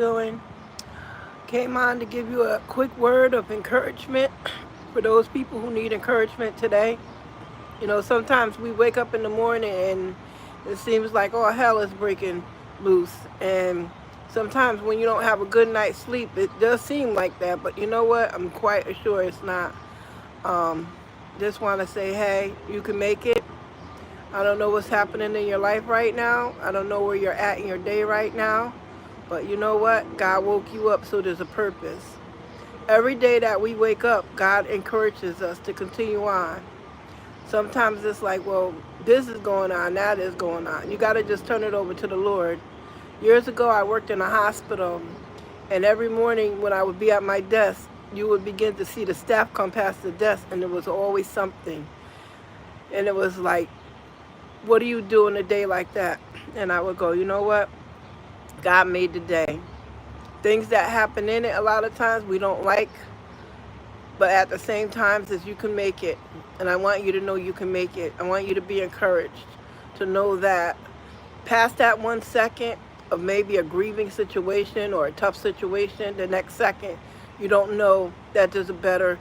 doing? Came on to give you a quick word of encouragement for those people who need encouragement today. Sometimes we wake up in the morning and it seems like all hell is breaking loose. And sometimes when you don't have a good night's sleep, it does seem like that. But you know what? I'm quite sure it's not. Um, just want to say, hey, you can make it. I don't know what's happening in your life right now. I don't know where you're at in your day right now. But you know what? God woke you up, so there's a purpose. Every day that we wake up, God encourages us to continue on. Sometimes it's like, well, this is going on, that is going on. You got to just turn it over to the Lord. Years ago, I worked in a hospital, and every morning when I would be at my desk, you would begin to see the staff come past the desk, and there was always something. And it was like, what do you do in a day like that? And I would go, you know what? God made the day. Things that happen in it a lot of times we don't like, but at the same time as you can make it. And I want you to know you can make it. I want you to be encouraged to know that past that 1 second of maybe a grieving situation or a tough situation, the next second you don't know that there's a better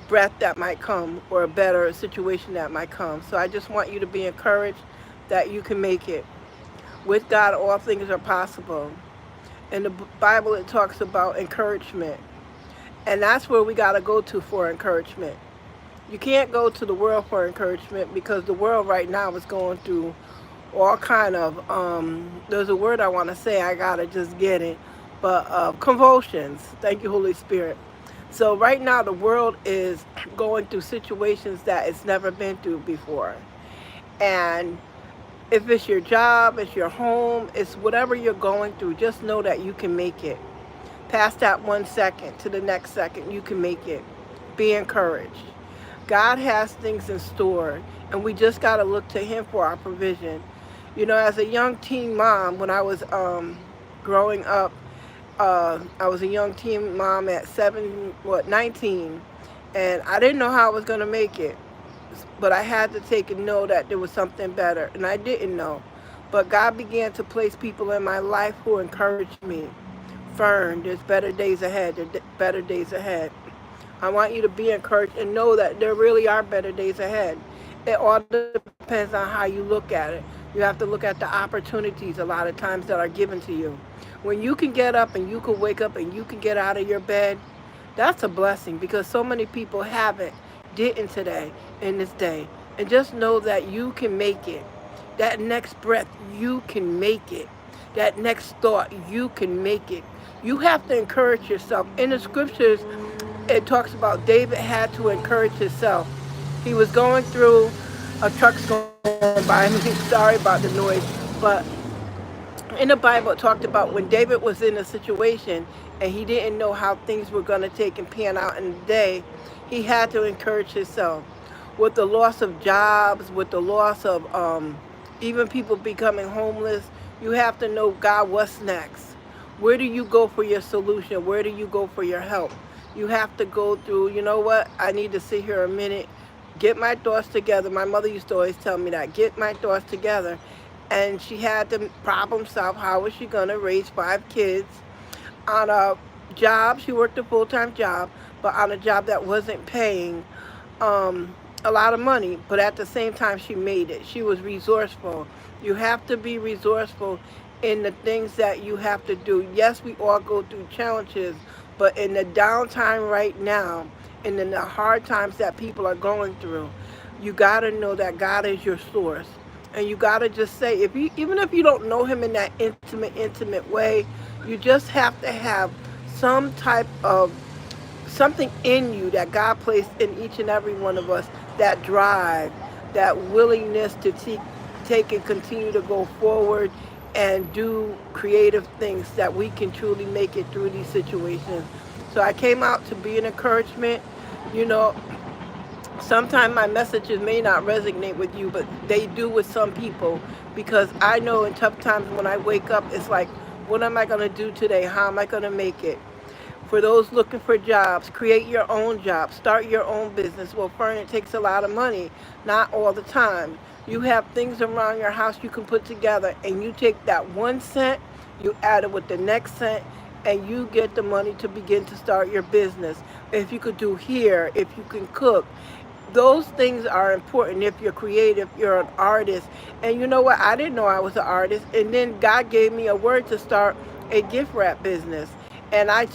breath that might come or a better situation that might come. So I just want you to be encouraged that you can make it. With God, all things are possible. In the Bible, it talks about encouragement. And that's where we got to go to for encouragement. You can't go to the world for encouragement because the world right now is going through all kind of, there's a word I want to say, I got to just get it, but convulsions. Thank you, Holy Spirit. So right now the world is going through situations that it's never been through before. And if it's your job, it's your home, it's whatever you're going through, just know that you can make it. Past that 1 second to the next second, you can make it. Be encouraged. God has things in store, and we just got to look to Him for our provision. As a young teen mom, when I was growing up, I was a young teen mom at 19, and I didn't know how I was going to make it. But I had to take and know that there was something better, and I didn't know. But God began to place people in my life who encouraged me. Fern, there's better days ahead. There's better days ahead. I want you to be encouraged and know that there really are better days ahead. It all depends on how you look at it. You have to look at the opportunities a lot of times that are given to you. When you can get up and you can wake up and you can get out of your bed, that's a blessing because so many people haven't, didn't today, in this day. And just know that you can make it. That next breath, you can make it. That next thought, you can make it. You have to encourage yourself. In the scriptures, it talks about David had to encourage himself. He was going through, a truck's going by me, sorry about the noise, but in the Bible it talked about when David was in a situation and he didn't know how things were going to take and pan out in the day, he had to encourage himself. With the loss of jobs, with the loss of even people becoming homeless, you have to know, God, what's next? Where do you go for your solution? Where do you go for your help? You have to go through, you know what? I need to sit here a minute, get my thoughts together. My mother used to always tell me that, get my thoughts together. And she had to problem solve how was she going to raise 5 kids on a job. She worked a full-time job, but on a job that wasn't paying a lot of money. But at the same time, she made it. She was resourceful. You have to be resourceful in the things that you have to do. Yes, we all go through challenges, but in the downtime right now, and in the hard times that people are going through, you got to know that God is your source. And you got to just say, even if you don't know Him in that intimate way, you just have to have some type of something in you that God placed in each and every one of us, that drive, that willingness to take and continue to go forward and do creative things that we can truly make it through these situations. So I came out to be an encouragement. You know, sometimes my messages may not resonate with you, but they do with some people because I know in tough times when I wake up, it's like, what am I going to do today? How am I going to make it? For those looking for jobs, create your own job, start your own business. Well, Fern, it takes a lot of money, not all the time. You have things around your house you can put together, and you take that 1 cent, you add it with the next cent, and you get the money to begin to start your business. If you could do hair, if you can cook, those things are important. If you're creative, you're an artist. And you know what? I didn't know I was an artist. And then God gave me a word to start a gift wrap business. And I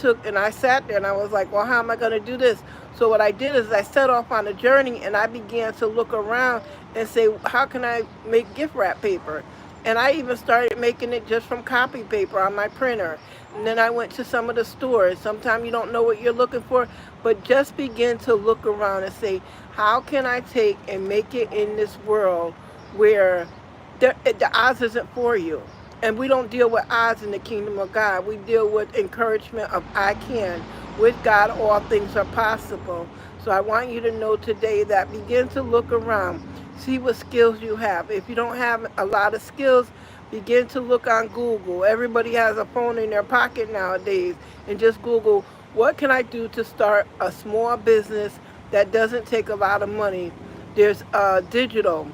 sat there and I was like, well, how am I going to do this? So what I did is I set off on a journey and I began to look around and say, how can I make gift wrap paper? And I even started making it just from copy paper on my printer. And then I went to some of the stores. Sometimes you don't know what you're looking for, but just begin to look around and say, how can I take and make it in this world where the odds isn't for you? And we don't deal with odds in the kingdom of God. We deal with encouragement of I can. With God, all things are possible. So I want you to know today that begin to look around. See what skills you have. If you don't have a lot of skills, begin to look on Google. Everybody has a phone in their pocket nowadays. And just Google, what can I do to start a small business that doesn't take a lot of money? There's digital.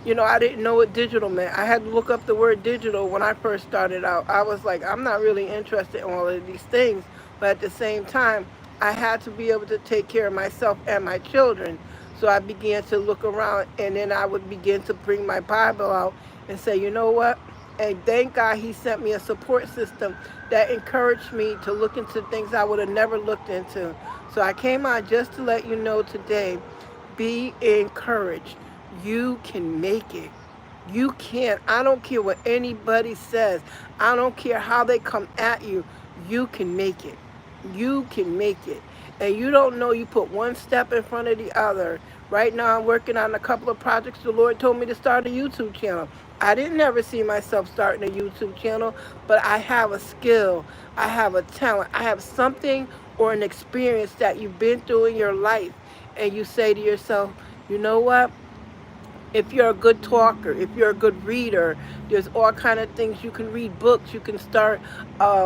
You know, I didn't know what digital meant. I had to look up the word digital when I first started out. I was like, I'm not really interested in all of these things. But at the same time, I had to be able to take care of myself and my children. So I began to look around, and then I would begin to bring my Bible out and say, you know what? And thank God he sent me a support system that encouraged me to look into things I would have never looked into. So I came on just to let you know today, be encouraged. You can make it. You can. I don't care what anybody says. I don't care how they come at you. You can make it. You can make it. And you don't know, you put one step in front of the other. Right now I'm working on a couple of projects. The Lord told me to start a YouTube channel. I didn't ever see myself starting a YouTube channel, but I have a skill. I have a talent. I have something or an experience that you've been through in your life. And you say to yourself, you know what? If you're a good talker, if you're a good reader, there's all kind of things. You can read books. You can start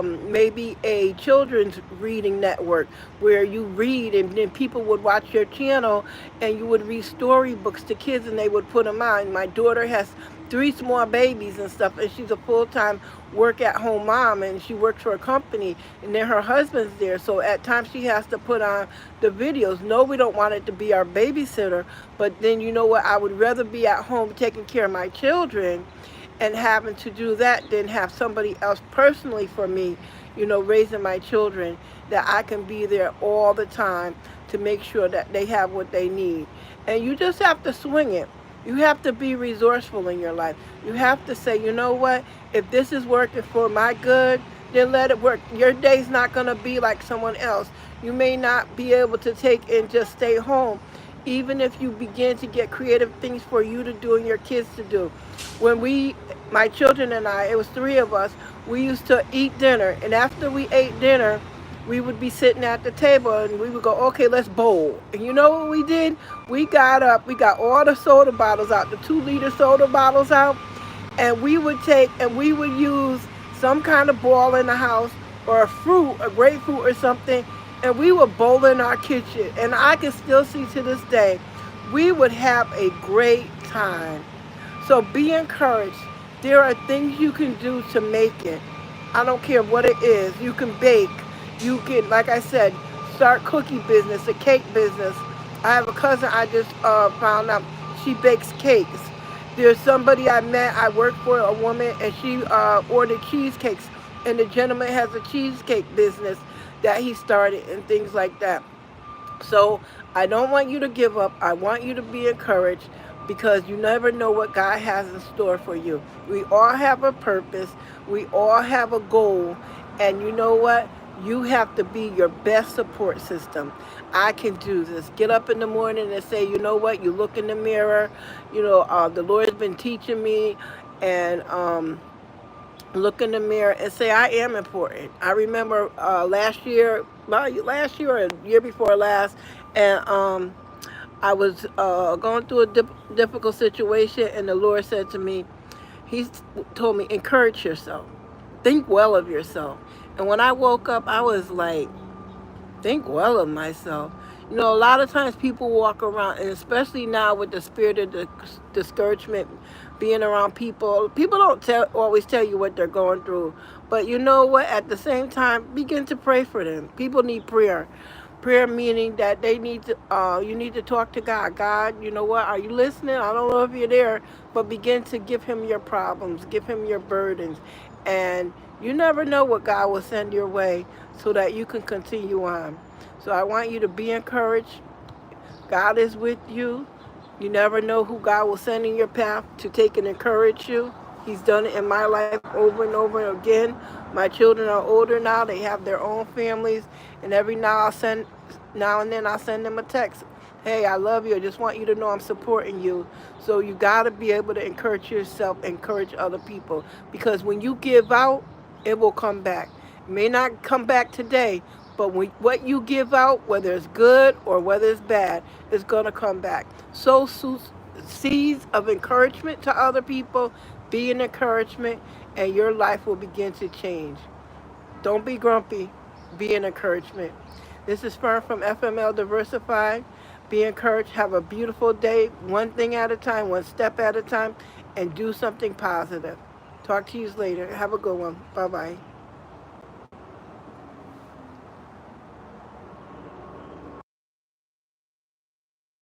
maybe a children's reading network where you read and then people would watch your channel and you would read storybooks to kids and they would put them on. My daughter has 3 small babies and stuff, and she's a full-time work-at-home mom, and she works for a company, and then her husband's there, so at times she has to put on the videos. No, we don't want it to be our babysitter, but then you know what? I would rather be at home taking care of my children and having to do that than have somebody else personally for me, you know, raising my children, that I can be there all the time to make sure that they have what they need. And you just have to swing it. You have to be resourceful in your life. You have to say, you know what? If this is working for my good, then let it work. Your day's not going to be like someone else. You may not be able to take and just stay home, even if you begin to get creative things for you to do and your kids to do. When my children and I, it was 3 of us, we used to eat dinner. And after we ate dinner, we would be sitting at the table and we would go, okay, let's bowl. And you know what we did? We got up, we got all the soda bottles out, the 2-liter soda bottles out, and we would take and we would use some kind of ball in the house or a fruit, a grapefruit or something, and we would bowl in our kitchen. And I can still see to this day, we would have a great time. So be encouraged. There are things you can do to make it. I don't care what it is. You can bake. You can, like I said, start cookie business, a cake business. I have a cousin I just found out. She bakes cakes. There's somebody I met. I work for a woman, and she ordered cheesecakes. And the gentleman has a cheesecake business that he started and things like that. So I don't want you to give up. I want you to be encouraged because you never know what God has in store for you. We all have a purpose. We all have a goal. And you know what? You have to be your best support system. I can do this. Get up in the morning and say, you know what? You look in the mirror. You know, the Lord's been teaching me. And look in the mirror and say, I am important. I remember last year or year before last, and I was going through a difficult situation, and the Lord said to me, he told me, encourage yourself. Think well of yourself. And when I woke up, I was like, think well of myself. You know, a lot of times people walk around, and especially now with the spirit of discouragement, being around people, people don't always tell you what they're going through. But you know what? At the same time, begin to pray for them. People need prayer. Prayer meaning that they need to, you need to talk to God. God, you know what? Are you listening? I don't know if you're there, but begin to give Him your problems, give Him your burdens, and you never know what God will send your way so that you can continue on. So I want you to be encouraged. God is with you. You never know who God will send in your path to take and encourage you. He's done it in my life over and over again. My children are older now. They have their own families. And every now and then I'll send them a text. Hey, I love you. I just want you to know I'm supporting you. So you got to be able to encourage yourself, encourage other people. Because when you give out, it will come back. It may not come back today, but what you give out, whether it's good or whether it's bad, is going to come back. So seeds of encouragement to other people, be an encouragement, and your life will begin to change. Don't be grumpy. Be an encouragement. This is Fern from FML Diversified. Be encouraged. Have a beautiful day, one thing at a time, one step at a time, and do something positive. Talk to you later. Have a good one. Bye-bye.